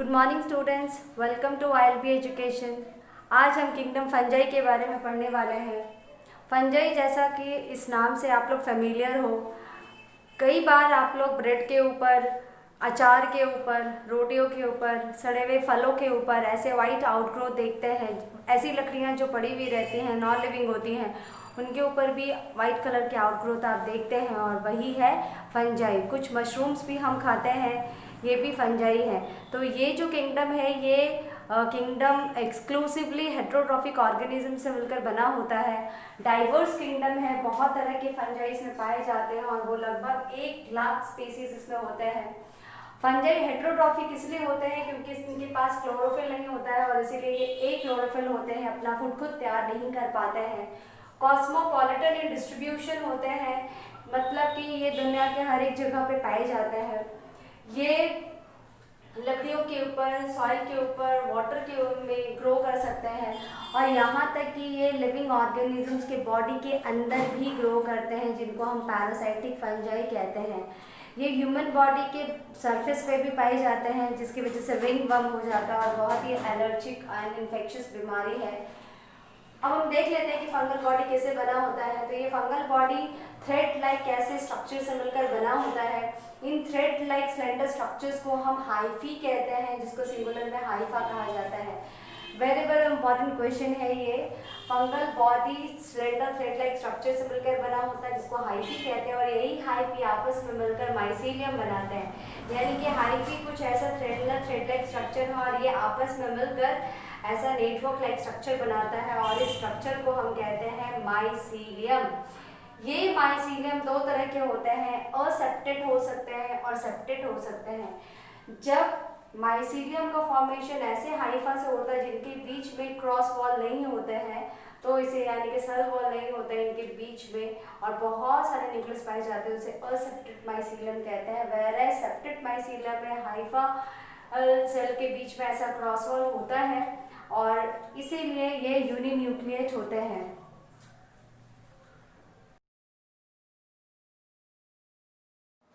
Good morning students, welcome to ILB education. आज हम kingdom fungi के बारे में पढ़ने वाले हैं। फंजाई, जैसा कि इस नाम से आप लोग फेमिलियर हो, कई बार आप लोग ब्रेड के ऊपर, अचार के ऊपर, रोटियों के ऊपर, सड़े हुए फलों के ऊपर ऐसे वाइट आउटग्रोथ देखते हैं। ऐसी लकड़ियाँ जो पड़ी हुई रहती हैं, नॉन लिविंग होती हैं, उनके ऊपर भी वाइट कलर के आउटग्रोथ आप देखते हैं, और वही है फंजाई। कुछ मशरूम्स भी हम खाते हैं, ये भी फंजाई है। तो ये जो किंगडम है, ये किंगडम एक्सक्लूसिवली हेट्रोट्रॉफिक ऑर्गेनिज्म से मिलकर बना होता है। डाइवर्स किंगडम है, बहुत तरह के फंजाई इसमें पाए जाते हैं, और वो लगभग 1 लाख स्पीसीज इसमें होते हैं। फंजाई हेट्रोट्रॉफिक इसलिए होते हैं क्योंकि इनके पास क्लोरोफिल नहीं होता है, और इसीलिए ये एक क्लोरोफिल होते हैं, अपना फूड खुद तैयार नहीं कर पाते हैं। कॉस्मोपॉलिटन इन डिस्ट्रीब्यूशन होते हैं, मतलब कि ये दुनिया के हर एक जगह पे पाए जाते हैं। ये लकड़ियों के ऊपर, सॉइल के ऊपर, वाटर के में ग्रो कर सकते हैं, और यहाँ तक कि ये लिविंग ऑर्गेनिजम्स के बॉडी के अंदर भी ग्रो करते हैं, जिनको हम पैरासाइटिक फंजाई कहते हैं। ये ह्यूमन बॉडी के सरफेस पे भी पाए जाते हैं, जिसकी वजह से रिंग वर्म हो जाता है, और बहुत ही एलर्जिक एंड इन्फेक्शियस बीमारी है। अब हम देख लेते हैं कि फंगल बॉडी कैसे बना होता है। तो ये फंगल बॉडी थ्रेड लाइक ऐसे स्ट्रक्चर से मिलकर बना होता है। इन थ्रेड लाइक स्लेंडर स्ट्रक्चर्स को हम हाइफी कहते हैं, जिसको सिंगुलर में हाइफा कहा जाता है। वेरी वेरी इंपॉर्टेंट क्वेश्चन है ये। Fungal body slender thread like structure से मिलकर बना होता है, जिसको हाइफी कहते हैं, और यही हाइफी आपस में मिलकर माइसीलियम बनाते हैं। यानी कि हाइफी कुछ ऐसा थ्रेड लाइक स्ट्रक्चर है, और ये आपस में मिलकर ऐसा नेटवर्क लाइक स्ट्रक्चर बनाता है, और इस स्ट्रक्चर को हम कहते हैं माइसीलियम। ये माइसीलियम 2 तरह के होते हैं, असेप्टेड हो सकते हैं और सेप्टेड हो सकते हैं। जब माइसीलियम का फॉर्मेशन ऐसे हाइफा से होता है जिनके बीच में क्रॉस वॉल नहीं होते हैं, तो इसे यानी कि सेल वॉल नहीं होता है इनके बीच में, और बहुत सारे न्यूक्लियस पाए जाते हैं, उसे असेप्टेड माइसीलियम कहते हैं। वेयर सेप्टेड माइसीलियम में हाइफा सेल के बीच में ऐसा क्रॉस वॉल होता है, और इसीलिए ये यूनिन्यूक्लिएट होते हैं।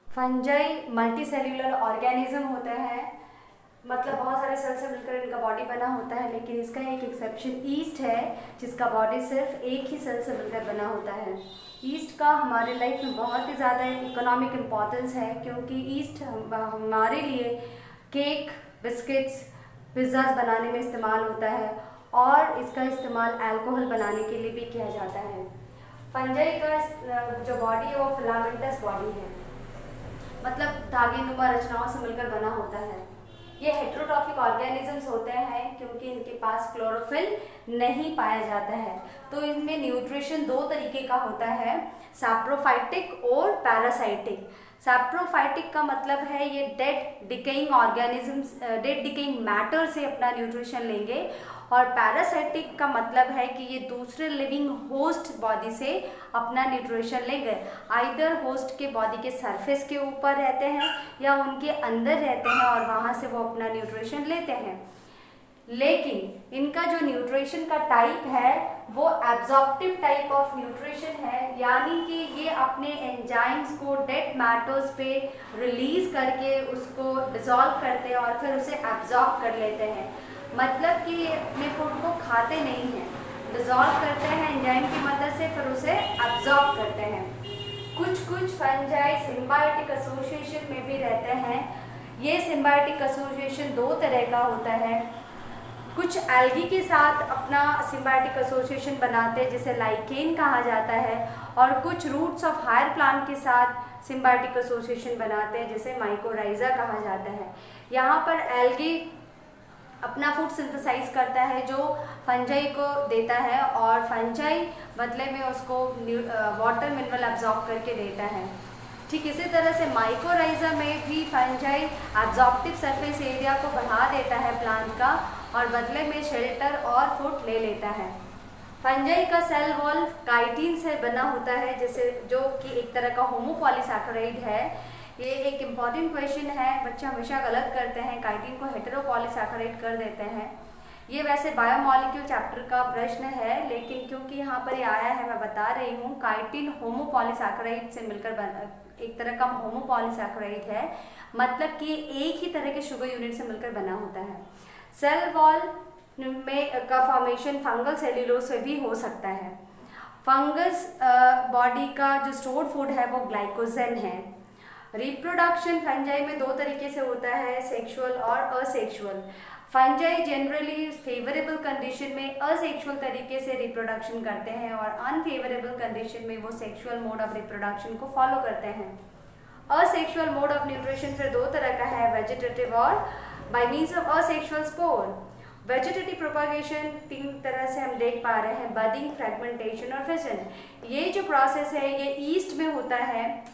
फंजाई मल्टीसेल्यूलर ऑर्गेनिज्म होते हैं, मतलब बहुत सारे सेल से मिलकर इनका बॉडी बना होता है, लेकिन इसका एक एक्सेप्शन ईस्ट है, जिसका बॉडी सिर्फ एक ही सेल से मिलकर बना होता है। ईस्ट का हमारे लाइफ में बहुत ही ज़्यादा इकोनॉमिक इम्पोर्टेंस है, क्योंकि ईस्ट हमारे लिए केक, बिस्किट्स, पिज़्ज़ाज बनाने में इस्तेमाल होता है, और इसका इस्तेमाल अल्कोहल बनाने के लिए भी किया जाता है। फंजाई का जो बॉडी है वो फिलामेंटस बॉडी है, मतलब धागेनुमा रचनाओं से मिलकर बना होता है। ये हेट्रोट्रॉफिक ऑर्गेनिजम्स होते हैं क्योंकि इनके पास क्लोरोफिल नहीं पाया जाता है। तो इनमें न्यूट्रिशन 2 तरीके का होता है, सैप्रोफाइटिक और पैरासाइटिक। सैप्रोफाइटिक का मतलब है ये dead decaying organisms, dead decaying matter से अपना न्यूट्रिशन लेंगे, और पैरासाइटिक का मतलब है कि ये दूसरे लिविंग होस्ट बॉडी से अपना न्यूट्रिशन लेंगे। आइदर होस्ट के बॉडी के सरफेस के ऊपर रहते हैं या उनके अंदर रहते हैं, और वहाँ से वो अपना न्यूट्रिशन लेते हैं। लेकिन इनका जो न्यूट्रिशन का टाइप है वो एब्जॉर्प्टिव टाइप ऑफ न्यूट्रिशन है, यानी कि ये अपने एंजाइम्स को डेड मैटर्स पे रिलीज करके उसको डिसॉल्व करते हैं, और फिर उसे एब्जॉर्ब कर लेते हैं। मतलब कि ये अपने फूड को खाते नहीं हैं, डिसॉल्व करते हैं एंजाइम की मदद से, फिर उसे एब्जॉर्ब करते हैं। कुछ फंजाई सिम्बायोटिक एसोसिएशन में भी रहते हैं। ये सिम्बायोटिक एसोसिएशन 2 तरह का होता है। कुछ एल्गी के साथ अपना सिम्बायोटिक एसोसिएशन बनाते हैं, जिसे लाइकेन कहा जाता है, और कुछ रूट्स ऑफ हायर प्लांट के साथ सिम्बायोटिक एसोसिएशन बनाते हैं, जिसे माइकोराइजा कहा जाता है। यहाँ पर एल्गी अपना फूड सिंथेसाइज करता है जो फंजाई को देता है, और फंजाई बदले में उसको वाटर मिनरल एब्जॉर्ब करके देता है। ठीक इसी तरह से माइकोराइजा में भी फंजाई एब्जॉर्प्टिव सरफेस एरिया को बढ़ा देता है प्लांट का, और बदले में शेल्टर और फूड ले लेता है। फंजाई का सेल वॉल काइटिन से बना होता है, जैसे जो कि एक तरह का होमोपॉलीसैकेराइड है। ये एक इम्पॉर्टेंट क्वेश्चन है, बच्चे हमेशा गलत करते हैं, काइटिन को हेटेरोपॉलीसैकेराइड कर देते हैं। ये वैसे बायोमॉलिक्यूल चैप्टर का प्रश्न है, लेकिन क्योंकि यहाँ पर ये आया है मैं बता रही हूँ। काइटिन होमोपॉलीसैकेराइड से मिलकर एक तरह का होमोपॉलीसैकेराइड है, मतलब कि एक ही तरह के शुगर यूनिट से मिलकर बना होता है। सेल वॉल में का फॉर्मेशन फंगल सेल्यूलोज से भी हो सकता है। फंगस बॉडी का जो स्टोर्ड फूड है वो ग्लाइकोजन है। रिप्रोडक्शन फंजाई में दो तरीके से होता है, सेक्सुअल और asexual. Fungi generally favourable condition में असेक्सुअल तरीके से रिप्रोडक्शन करते हैं और अनफेवरेबल कंडीशन में वो सेक्सुअल मोड ऑफ रिप्रोडक्शन को फॉलो करते हैं। असेक्सुअल मोड ऑफ न्यूट्रिशन फिर दो तरह का है, वेजिटेटिव और bye means of asexual spore. Vegetative propagation तीन तरह से हम देख पा रहे हैं, बडिंग, फ्रेगमेंटेशन और फिशन। ये जो प्रोसेस है ये ईस्ट में होता है।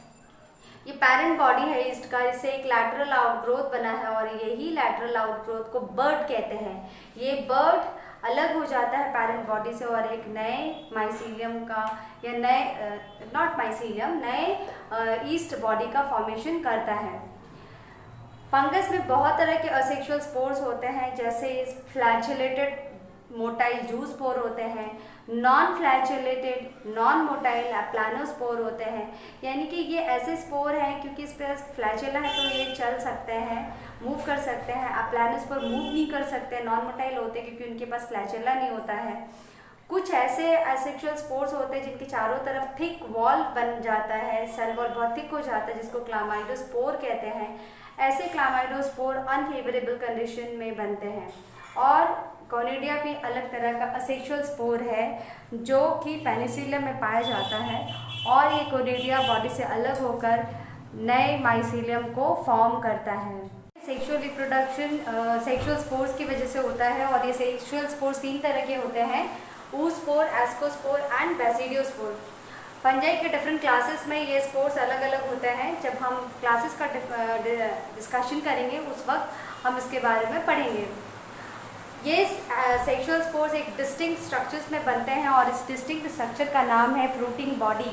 ये पेरेंट बॉडी है ईस्ट का, इससे एक लैटरल आउटग्रोथ बना है और यही लैटरल आउटग्रोथ को बर्ड कहते हैं। ये बर्ड अलग हो जाता है पेरेंट बॉडी से और एक नए माइसीलियम का या नए ईस्ट बॉडी का फॉर्मेशन करता है। फंगस में बहुत तरह के असेक्सुअल स्पोर्स होते हैं, जैसे फ्लैचुलेटेड मोटाइल जू स्पोर होते हैं, नॉन फ्लैचुलेटेड नॉन मोटाइल प्लानोस्पोर होते हैं। यानी कि ये ऐसे स्पोर हैं क्योंकि इस पर फ्लैचुला है तो ये चल सकते हैं, मूव कर सकते हैं। प्लानोस्पोर मूव नहीं कर सकते, नॉन मोटाइल होते हैं क्योंकि उनके पास फ्लैचुला नहीं होता है। कुछ ऐसे असेक्सुअल स्पोर्स होते हैं जिनके चारों तरफ थिक वॉल बन जाता है, सेल वॉल बहुत थिक हो जाता है, जिसको क्लामाइडोस्पोर कहते हैं। ऐसे क्लामाइडोस्पोर अनफेवरेबल कंडीशन में बनते हैं। और कोनिडिया भी अलग तरह का असेक्सुअल स्पोर है जो कि पेनिसिलियम में पाया जाता है और ये कोनिडिया बॉडी से अलग होकर नए माइसीलियम को फॉर्म करता है। सेक्सुअल रिप्रोडक्शन सेक्सुअल स्पोर्स की वजह से होता है और ये सेक्सुअल स्पोर्स तीन तरह के होते हैं, oospore, ascospore and basidiospore. Fungi के डिफरेंट क्लासेस में ये स्पोर्स अलग अलग होते हैं। जब हम क्लासेस का डिस्कशन करेंगे उस वक्त हम इसके बारे में पढ़ेंगे। ये सेक्सुअल स्पोर्स एक डिस्टिंक्ट स्ट्रक्चर्स में बनते हैं और इस डिस्टिंक्ट स्ट्रक्चर का नाम है फ्रूटिंग बॉडी।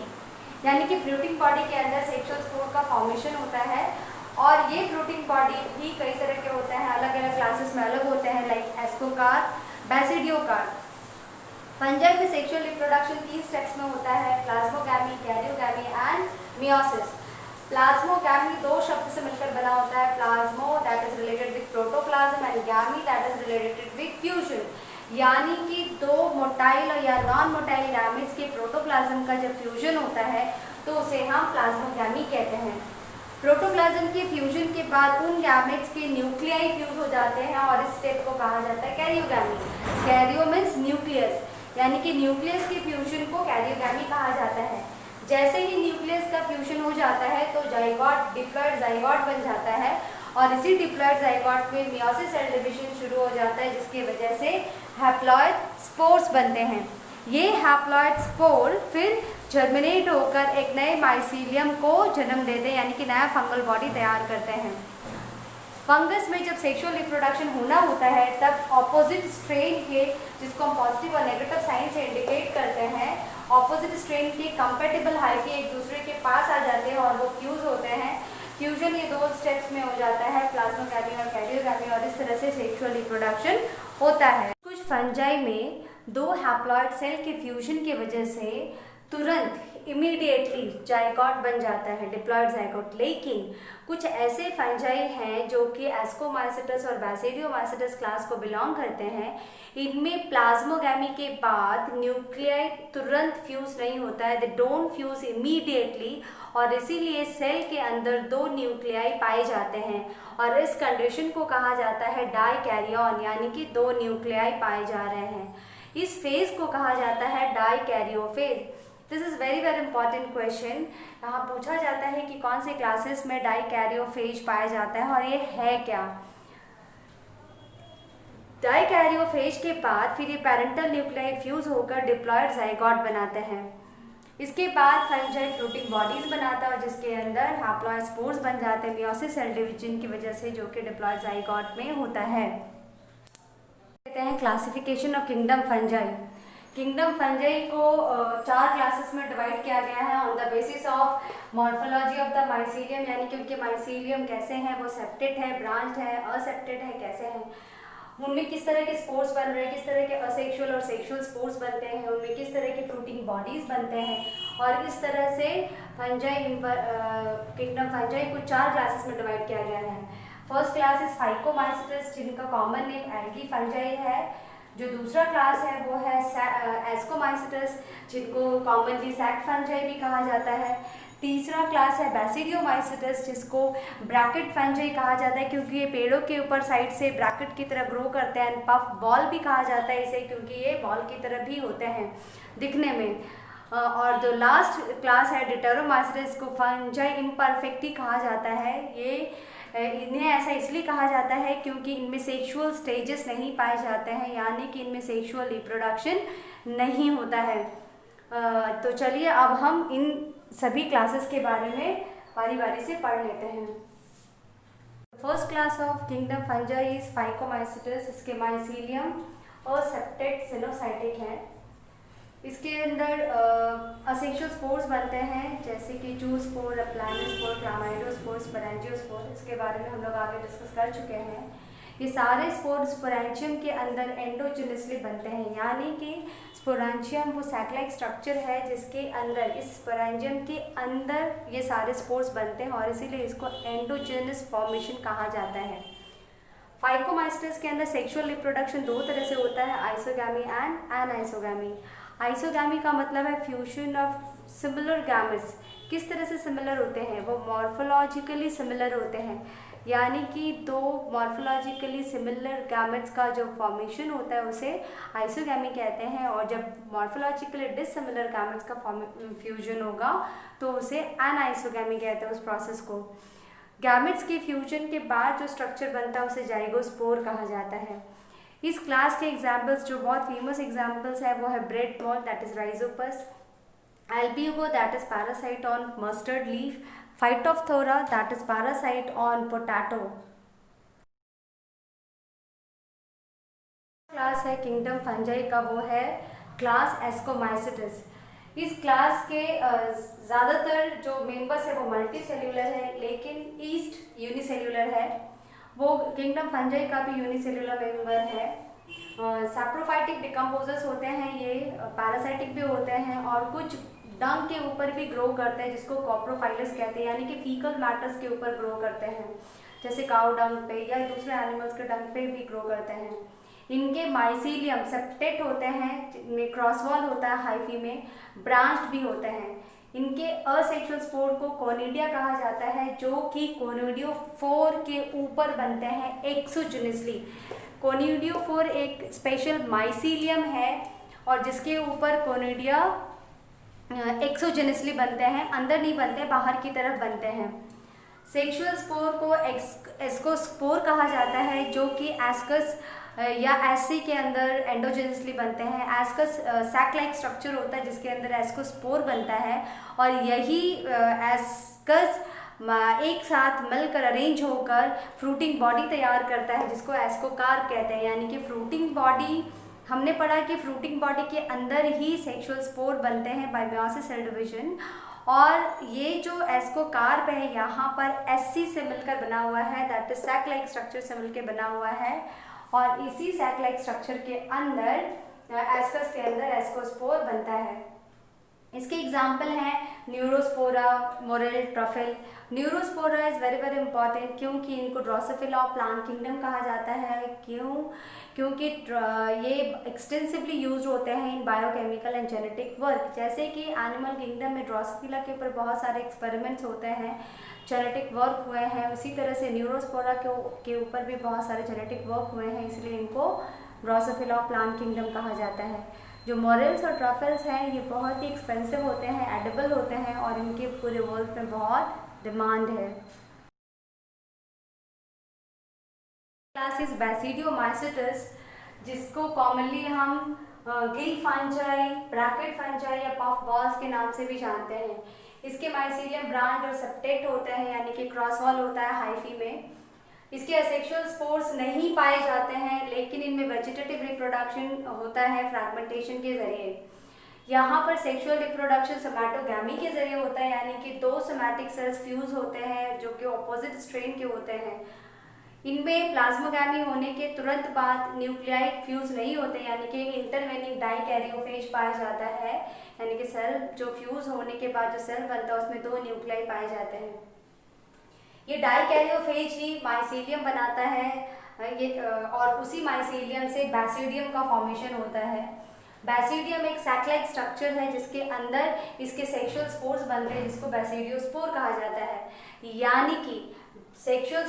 यानी कि फ्रूटिंग बॉडी के अंदर सेक्सुअल स्पोर का फॉर्मेशन होता है और ये फ्रूटिंग बॉडी भी कई तरह के होते हैं, अलग अलग क्लासेस में अलग होते हैं, लाइक एस्कोकार्प, बेसिडियोकार्प। फंजाई में सेक्सुअल रिप्रोडक्शन 3 स्टेप्स में होता है, plasmogamy, karyogamy and meiosis. Plasmogamy दो शब्द से मिलकर बना होता है, plasmo that is related with protoplasm and gamy that is related with fusion. यानी कि दो मोटाइल या नॉन मोटाइल गैमेट्स के प्रोटोप्लाज्म का जब फ्यूजन होता है तो उसे हम प्लाज्मोगैमी कहते हैं। प्रोटोप्लाज्म के फ्यूजन के बाद उन गैमेट्स के न्यूक्लियाई फ्यूज हो जाते हैं और इस स्टेप को कहा जाता है कैरियोगैमी। कैरियो मीन्स न्यूक्लियस, यानी कि न्यूक्लियस के फ्यूजन को कैरियोगैमी कहा जाता है। जैसे ही न्यूक्लियस का फ्यूजन हो जाता है तो जाइगोट, डिप्लॉइड जाइगोट बन जाता है और इसी डिप्लॉइड जाइगोट में मियोसिस सेल डिवीजन शुरू हो जाता है, जिसकी वजह से हैप्लॉइड स्पोर्स बनते हैं। ये हैप्लॉइड स्पोर फिर जर्मिनेट होकर एक नए माइसीलियम को जन्म देते हैं, यानी कि नया फंगल बॉडी तैयार करते हैं। फंगस में जब सेक्सुअल रिप्रोडक्शन होना होता है तब ऑपोजिट स्ट्रेन के, जिसको हम पॉजिटिव और नेगेटिव साइन से इंडिकेट करते हैं, ऑपोजिट स्ट्रेन के कंपैटिबल हाइफी एक दूसरे के पास आ जाते हैं और वो फ्यूज होते हैं। फ्यूजन ये 2 स्टेप्स में हो जाता है, प्लाज्मोगैमी और कैरियोगैमी, और इस तरह से सेक्सुअल रिप्रोडक्शन होता है। कुछ फंजाई में 2 हैप्लॉइड सेल के फ्यूजन की वजह से तुरंत इमीडिएटली जाइगोट बन जाता है, डिप्लॉइड जाइगोट। लेकिन कुछ ऐसे फंजाई हैं जो कि एस्कोमाइसिटस और बेसिडियोमाइसिटस क्लास को बिलोंग करते हैं। इनमें प्लाज्मोगैमी के बाद न्यूक्लियाई तुरंत फ्यूज नहीं होता है, दे डोंट फ्यूज इमीडिएटली, और इसीलिए सेल के अंदर 2 न्यूक्लियाई पाए जाते हैं और इस कंडीशन को कहा जाता है डाइकैरियन, यानी कि 2 न्यूक्लियाई पाए जा रहे हैं। इस फेज को कहा जाता है dikaryophase. This is very important question. यहाँ पूछा जाता है कि कौन से क्लासेस में डाइकैरियोफेज पाया जाता है और ये है क्या। डाइकैरियोफेज के बाद फिर ये पैरेंटल न्यूक्लियाई फ्यूज होकर डिप्लॉइड जाइगोट बनाते हैं। इसके बाद फंजाई फ्रूटिंग बॉडीज बनाता है और जिसके अंदर हैप्लॉइड स्पोर्स बन जाते हैं मियोसिस सेल डिवीजन की वजह से, जो कि डिप्लॉइड जाइगोट में होता है। कहते हैं classification of kingdom fungi. Kingdom fungi को 4 क्लासेस में डिवाइड किया गया है on the basis of morphology of the mycelium, यानी कि उनके माइसीलियम कैसे हैं, वो सेप्टेड है, ब्रांच्ड है, असेप्टेड है, कैसे हैं। उनमें किस तरह के स्पोर्स बन रहे हैं, किस तरह के असेक्सुअल और सेक्सुअल स्पोर्स बनते हैं, उनमें किस तरह के फ्रूटिंग बॉडीज बनते हैं। और इस तरह से फंजाई किंगडम फंजाई को 4 क्लासेस में डिवाइड किया गया है। फर्स्ट क्लास इज फाइकोमाइसेटस, जिनका कॉमन नेम एल्गी फंजाई है। जो दूसरा क्लास है वो है एस्कोमाइसेटस, जिनको कॉमनली सैक फंजाई भी कहा जाता है। तीसरा क्लास है बैसिडियोमाइसेटस, जिसको ब्रैकेट फंजाई कहा जाता है क्योंकि ये पेड़ों के ऊपर साइड से ब्रैकेट की तरह ग्रो करते हैं। पफ बॉल भी कहा जाता है इसे क्योंकि ये बॉल की तरह भी होते हैं दिखने में। और जो लास्ट क्लास है डिटेरोमाइसेटस को फंजाई इम्परफेक्टी कहा जाता है। ये इन्हें ऐसा इसलिए कहा जाता है क्योंकि इनमें सेक्सुअल स्टेजेस नहीं पाए जाते हैं, यानी कि इनमें सेक्सुअल रिप्रोडक्शन नहीं होता है। तो चलिए अब हम इन सभी क्लासेस के बारे में बारी बारी से पढ़ लेते हैं। First class of kingdom fungi is phycomycetes. इसके माइसीलियम और सेप्टेट सिनोसाइटिक है। इसके अंदर असेक्सुअल स्पोर्स बनते हैं जैसे कि जूस्पोर, प्लानोस्पोर, क्लामाइडोस्पोर, स्पोरेंजियोस्पोर। इसके बारे में हम लोग आगे डिस्कस कर चुके हैं। ये सारे स्पोर स्पोरेंशियम के अंदर एंडोजिनसली बनते हैं, यानी कि स्पोरेंशियम वो सैक लाइक स्ट्रक्चर है जिसके अंदर, इस स्पोरेंजियम के अंदर ये सारे स्पोर्स बनते हैं और इसीलिए इसको एंडोजिनस फॉर्मेशन कहा जाता है। फाइकोमाइसेटस के अंदर सेक्सुअल रिप्रोडक्शन 2 तरह से होता है, आइसोगैमी एंड एनाइसोगैमी। आइसोगैमी का मतलब है फ्यूजन ऑफ सिमिलर गैमेट्स। किस तरह से सिमिलर होते हैं? वो मॉर्फोलॉजिकली सिमिलर होते हैं, यानी कि 2 मॉर्फोलॉजिकली सिमिलर गैमेट्स का जो फॉर्मेशन होता है उसे आइसोगैमी कहते हैं। और जब मॉर्फोलॉजिकली डिससिमिलर गैमेट्स का फ्यूजन होगा तो उसे एनाइसोगैमी कहते हैं उस प्रोसेस को। गैमेट्स के फ्यूजन के बाद जो स्ट्रक्चर बनता है उसे जाइगोस्पोर कहा जाता है। इस क्लास के एग्जाम्पल्स जो बहुत फेमस एग्जाम्पल्स है वो है bread mall that is Rhizopus, Albugo that is parasite on mustard leaf, Phytophthora that is parasite on potato। Class है किंगडम फंजाई का वो है क्लास एस्कोमाइसेटस। इस क्लास के ज़्यादातर जो मेंबर्स है वो मल्टी सेल्यूलर है, लेकिन ईस्ट यूनिसेल्यूलर है। वो किंगडम फंजाई का भी यूनिसेल्यूलर मेंबर है। सैप्रोफाइटिक डिकम्पोजर्स होते हैं, ये पैरासाइटिक भी होते हैं और कुछ डंग के ऊपर भी ग्रो करते हैं जिसको कॉप्रोफाइलस कहते हैं, यानी कि फीकल मैटर्स के ऊपर ग्रो करते हैं, जैसे काउ डंग पे या दूसरे एनिमल्स के डंग पे भी ग्रो करते हैं। इनके माइसीलियम सेप्टेट होते हैं, जिनमें क्रॉसवॉल होता है हाइफी में, ब्रांच्ड भी होते हैं। इनके असेक्सुअल स्पोर को कोनिडिया कहा जाता है, जो कि कोनिडियोफोर के ऊपर बनते हैं एक्सोजेनसली। कोनिडियोफोर एक स्पेशल माइसीलियम है और जिसके ऊपर कोनिडिया एक्सोजेनसली बनते हैं, अंदर नहीं बनते, बाहर की तरफ बनते हैं। सेक्सुअल स्पोर को एस्कोस्पोर कहा जाता है, जो कि एस्कस या एसी के अंदर एंडोजेनसली बनते हैं। एस्कस सैक लाइक स्ट्रक्चर होता है जिसके अंदर एस्कोस्पोर बनता है और यही एस्कस एक साथ मिलकर अरेंज होकर फ्रूटिंग बॉडी तैयार करता है जिसको एस्कोकार्प कहते हैं। यानी कि फ्रूटिंग बॉडी, हमने पढ़ा कि फ्रूटिंग बॉडी के अंदर ही सेक्सुअल स्पोर बनते हैं बाय मेयोसिस सेल डिवीजन, और ये जो एस्कोकार्प है यहाँ पर एससी से मिलकर बना हुआ है, that is sac like structure से मिलकर बना हुआ है। और इसी सैक लाइक स्ट्रक्चर के अंदर एस्कस के अंदर एस्कोस्पोर बनता है। इसके एग्जाम्पल हैं Neurospora, Morel, truffle. Neurospora is very very important क्योंकि इनको ड्रोसोफिला ऑफ प्लांट किंगडम कहा जाता है। क्योंकि ये एक्सटेंसिवली यूज होते हैं in biochemical and genetic work. जैसे कि एनिमल किंगडम में ड्रोसोफिला के ऊपर बहुत सारे एक्सपेरिमेंट्स होते हैं, जेनेटिक वर्क हुए हैं, उसी तरह से न्यूरोस्पोरा के ऊपर भी बहुत सारे जेनेटिक वर्क हुए हैं, इसलिए इनको ड्रोसोफिला ऑफ प्लांट किंगडम कहा जाता है। जो मोरेल्स और ट्रफल्स हैं ये बहुत ही एक्सपेंसिव होते हैं, एडिबल होते हैं और इनके पूरे वर्ल्ड में बहुत डिमांड है। क्लास इज बैसिडियोमाइसेटस, जिसको कॉमनली हम गिल फंजाई, ब्रैकेट फंजाई या पफ बॉल्स के नाम से भी जानते हैं। इसके माइसीलियम ब्रांच और सेप्टेट होते हैं, यानी कि क्रॉसवॉल होता है हाइफी में। इसके असेक्सुअल स्पोर्स नहीं पाए जाते हैं, लेकिन इनमें वेजिटेटिव रिप्रोडक्शन होता है फ्रैगमेंटेशन के जरिए। यहाँ पर सेक्सुअल रिप्रोडक्शन सोमैटोगैमी के जरिए होता है, यानी कि 2 सोमैटिक सेल्स फ्यूज होते हैं जो कि ऑपोजिट स्ट्रेन के होते हैं। इनमें प्लाज्मोगामी होने के तुरंत बाद न्यूक्लियाई फ्यूज नहीं होते, यानी कि इंटरवेनिंग डाइकैरियोफेज पाया जाता है, यानी कि सेल जो फ्यूज होने के बाद जो सेल बनता है उसमें 2 न्यूक्लियाई पाए जाते हैं। ये डाइकैरियोफेज ही माइसीलियम बनाता है, और उसी माइसीलियम से बैसिडियम का फॉर्मेशन होता है। बैसिडियम एक सैक-लाइक स्ट्रक्चर है जिसके अंदर इसके सेक्सुअल स्पोर्स बनते हैं, जिसको बैसिडियोस्पोर कहा जाता है। यानी कि सेक्सुअल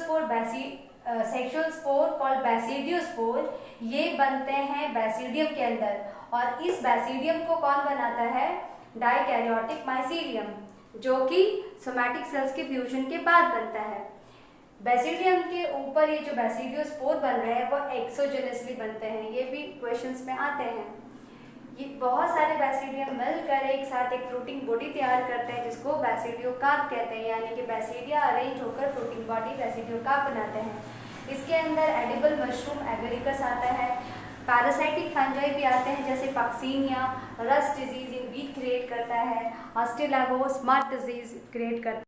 स्पोर कॉल्ड बैसिडियोस्पोर ये बनते हैं बैसिडियम के अंदर, और इस बैसिडियम को कौन बनाता है? डाइकैरियोटिक माइसीलियम, जो कि सोमैटिक सेल्स के फ्यूजन के बाद बनता है। बैसिडियम के ऊपर ये जो बैसिडियोस्पोर बन रहे हैं वो एक्सोजेनसली बनते हैं, ये भी क्वेश्चंस में आते हैं। ये बहुत सारे बैसिडियम मिलकर एक साथ एक फ्रूटिंग बॉडी तैयार करते हैं जिसको बैसिडियोकार्प कहते हैं, यानी कि बैसिडिया अरेंज होकर फ्रूटिंग बॉडी बैसिडियोकार्प बनाते हैं। इसके अंदर एडिबल मशरूम एगरिकस आता है, पैरासाइटिक फंजाई भी आते हैं जैसे Puccinia, rust disease in wheat create करता है, अस्टिलागोस मड डिजीज क्रिएट करता है।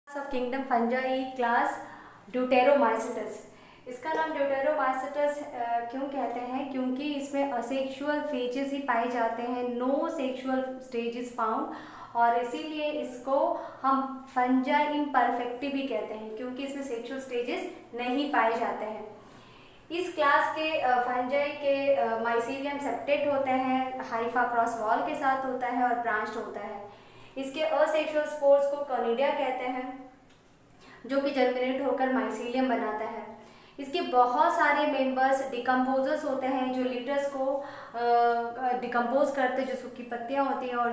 Of kingdom fungi class deuteromycetes. इसका नाम ड्यूटेरोमाइसिटस क्यों कहते हैं? क्योंकि इसमें असेक्सुअल फेजेस ही पाए जाते हैं, नो सेक्सुअल स्टेजेस फाउंड, और इसीलिए इसको हम फंजाई इम्परफेक्टी भी कहते हैं, क्योंकि इसमें सेक्सुअल स्टेजेस नहीं पाए जाते हैं। इस क्लास के फंजाई के माइसीलियम सेप्टेट होते हैं, हाइफा क्रॉस वॉल के साथ होता है और ब्रांच्ड होता है। इसके असेक्सुअल स्पोर्स को कॉनिडिया कहते हैं, जो कि जर्मिनेट होकर माइसीलियम बनाता है। इसके बहुत सारे मेंबर्स डिकम्पोजर्स होते हैं जो लीटर्स को डिकम्पोज करते हैं, जो सूखी पत्तियां होती हैं और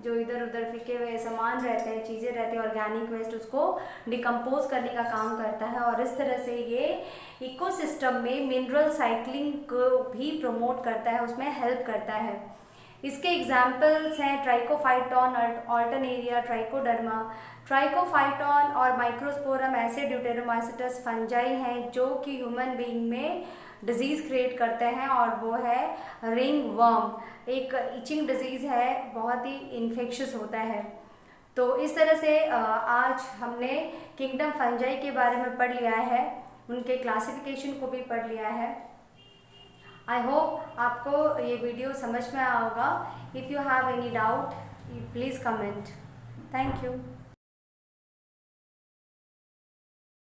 जो इधर उधर फेंके हुए सामान रहते हैं, चीज़ें रहती हैं, ऑर्गेनिक वेस्ट, उसको डिकम्पोज करने का काम करता है, और इस तरह से ये इकोसिस्टम में मिनरल साइक्लिंग को भी प्रमोट करता है, उसमें हेल्प करता है। इसके एग्जाम्पल्स हैं ट्राइकोफाइटॉन, ऑल्टरनेरिया, ट्राइकोडर्मा। ट्राइकोफाइटॉन और माइक्रोस्पोरम ऐसे ड्यूटेरोमाइसिटस फंजाई हैं जो कि ह्यूमन बीइंग में डिजीज़ क्रिएट करते हैं, और वो है रिंग वर्म, एक इचिंग डिजीज़ है, बहुत ही इन्फेक्शियस होता है। तो इस तरह से आज हमने किंगडम फंजाई के बारे में पढ़ लिया है, उनके क्लासिफिकेशन को भी पढ़ लिया है। आई होप आपको ये वीडियो समझ में आया होगा। If you have any doubt please comment. Thank you.